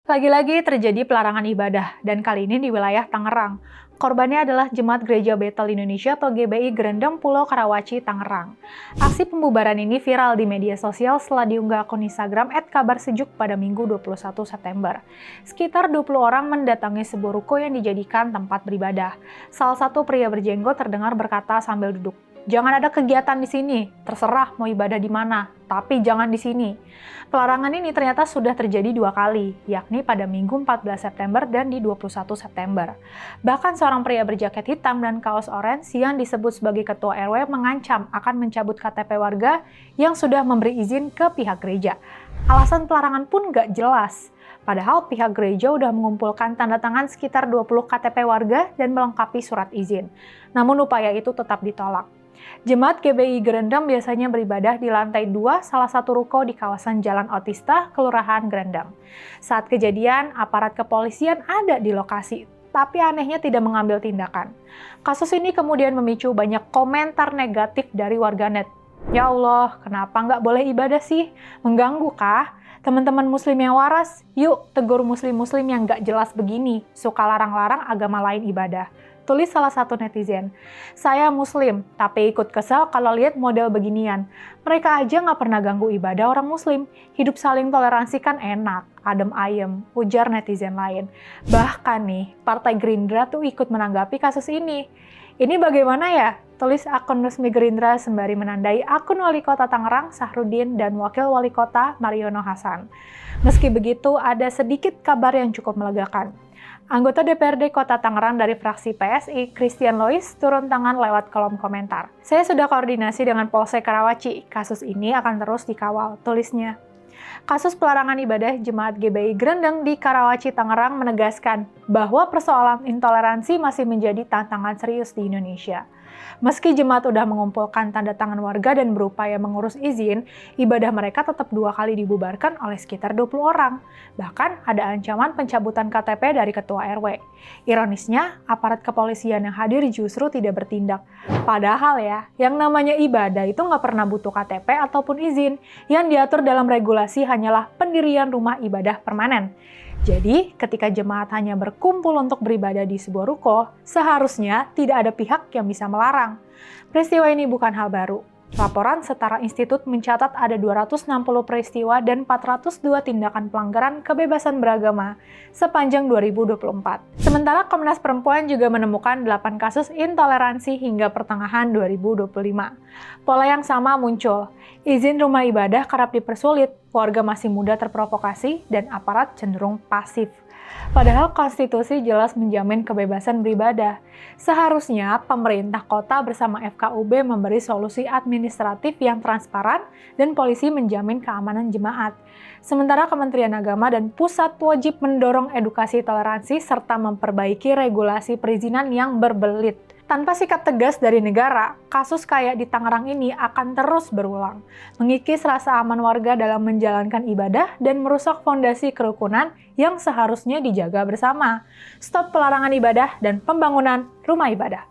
Lagi-lagi terjadi pelarangan ibadah, dan kali ini di wilayah Tangerang. Korbannya adalah Jemaat Gereja Betel Indonesia atau GBI Grendeng Pulau Karawaci, Tangerang. Aksi pembubaran ini viral di media sosial setelah diunggah akun Instagram @kabarsejuk pada Minggu 21 September. Sekitar 20 orang mendatangi sebuah ruko yang dijadikan tempat beribadah. Salah satu pria berjenggot terdengar berkata sambil duduk, "Jangan ada kegiatan di sini, terserah mau ibadah di mana, tapi jangan di sini." Pelarangan ini ternyata sudah terjadi 2 kali, yakni pada Minggu 14 September dan di 21 September. Bahkan seorang pria berjaket hitam dan kaos orange yang disebut sebagai ketua RW mengancam akan mencabut KTP warga yang sudah memberi izin ke pihak gereja. Alasan pelarangan pun gak jelas. Padahal pihak gereja udah mengumpulkan tanda tangan sekitar 20 KTP warga dan melengkapi surat izin. Namun upaya itu tetap ditolak. Jemaat GBI Grendeng biasanya beribadah di lantai 2 salah satu ruko di kawasan Jalan Otista, Kelurahan Grendeng. Saat kejadian, aparat kepolisian ada di lokasi, tapi anehnya tidak mengambil tindakan. Kasus ini kemudian memicu banyak komentar negatif dari warganet. "Ya Allah, kenapa nggak boleh ibadah sih? Mengganggu kah? Teman-teman muslim yang waras, yuk tegur muslim-muslim yang nggak jelas begini, suka larang-larang agama lain ibadah." Tulis salah satu netizen. "Saya muslim, tapi ikut kesel kalau lihat model beginian. Mereka aja nggak pernah ganggu ibadah orang muslim. Hidup saling toleransi kan enak, adem ayem," ujar netizen lain. Bahkan nih, Partai Gerindra tuh ikut menanggapi kasus ini. "Ini bagaimana ya?" Tulis akun resmi Gerindra sembari menandai akun Wali Kota Tangerang, Sahrudin, dan Wakil Wali Kota, Mariono Hasan. Meski begitu, ada sedikit kabar yang cukup melegakan. Anggota DPRD Kota Tangerang dari fraksi PSI, Christian Lois, turun tangan lewat kolom komentar. "Saya sudah koordinasi dengan Polsek Karawaci, kasus ini akan terus dikawal," tulisnya. Kasus pelarangan ibadah Jemaat GBI Grendeng di Karawaci, Tangerang menegaskan bahwa persoalan intoleransi masih menjadi tantangan serius di Indonesia. Meski jemaat udah mengumpulkan tanda tangan warga dan berupaya mengurus izin, ibadah mereka tetap 2 kali dibubarkan oleh sekitar 20 orang. Bahkan ada ancaman pencabutan KTP dari ketua RW. Ironisnya, aparat kepolisian yang hadir justru tidak bertindak. Padahal ya, yang namanya ibadah itu nggak pernah butuh KTP ataupun izin. Yang diatur dalam regulasi hanyalah pendirian rumah ibadah permanen. Jadi, ketika jemaat hanya berkumpul untuk beribadah di sebuah ruko, seharusnya tidak ada pihak yang bisa melarang. Peristiwa ini bukan hal baru. Laporan Setara Institut mencatat ada 260 peristiwa dan 402 tindakan pelanggaran kebebasan beragama sepanjang 2024. Sementara Komnas Perempuan juga menemukan 8 kasus intoleransi hingga pertengahan 2025. Pola yang sama muncul. Izin rumah ibadah kerap dipersulit, warga masih mudah terprovokasi, dan aparat cenderung pasif. Padahal konstitusi jelas menjamin kebebasan beribadah. Seharusnya pemerintah kota bersama FKUB memberi solusi administratif yang transparan dan polisi menjamin keamanan jemaat. Sementara Kementerian Agama dan Pusat wajib mendorong edukasi toleransi serta memperbaiki regulasi perizinan yang berbelit. Tanpa sikap tegas dari negara, kasus kayak di Tangerang ini akan terus berulang, mengikis rasa aman warga dalam menjalankan ibadah dan merusak fondasi kerukunan yang seharusnya dijaga bersama. Stop pelarangan ibadah dan pembangunan rumah ibadah.